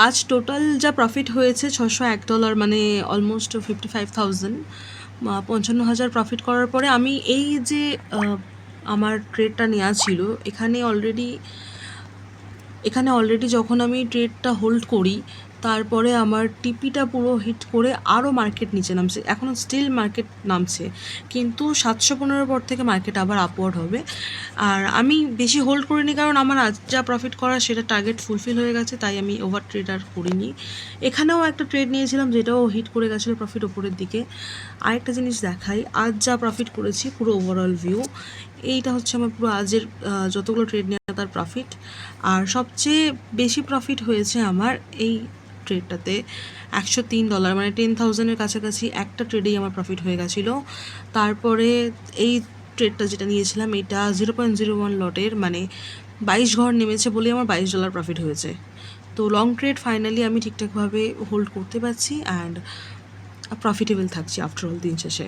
আজ টোটাল যা প্রফিট হয়েছে $601, মানে অলমোস্ট 55,000, 55,000 প্রফিট করার পরে আমি এই যে আমার ট্রেডটা নেওয়া ছিল এখানে অলরেডি যখন আমি ট্রেডটা হোল্ড করি তারপরে আমার টিপিটা পুরো হিট করে আরও মার্কেট নিচে নামছে, এখনও স্টিল মার্কেট নামছে, কিন্তু 715 পর থেকে মার্কেট আবার আপওয়ার্ড হবে। আর আমি বেশি হোল্ড করিনি কারণ আমার আজ যা প্রফিট করা সেটা টার্গেট ফুলফিল হয়ে গেছে, তাই আমি ওভার ট্রেড আর করিনি। এখানেও একটা ট্রেড নিয়েছিলাম যেটাও হিট করে গেছিলো প্রফিট ওপরের দিকে। আরেকটা জিনিস দেখাই, আজ যা প্রফিট করেছি পুরো ওভারঅল ভিউ, এইটা হচ্ছে আমার পুরো আজের যতগুলো ট্রেড নেওয়া তার প্রফিট। আর সবচেয়ে বেশি প্রফিট হয়েছে আমার এই ট্রেডটাতে, $103, মানে 10,000-এর কাছাকাছি একটা ট্রেডেই আমার প্রফিট হয়ে গেছিলো। তারপরে এই ট্রেডটা যেটা নিয়েছিলাম এটা 0.01 লটের, মানে 22 ঘর নেমেছে বলে আমার $22 প্রফিট হয়েছে। তো লং ট্রেড ফাইনালি আমি ঠিকঠাকভাবে হোল্ড করতে পারছি অ্যান্ড প্রফিটেবল থাকছি আফটার অল দিন শেষে।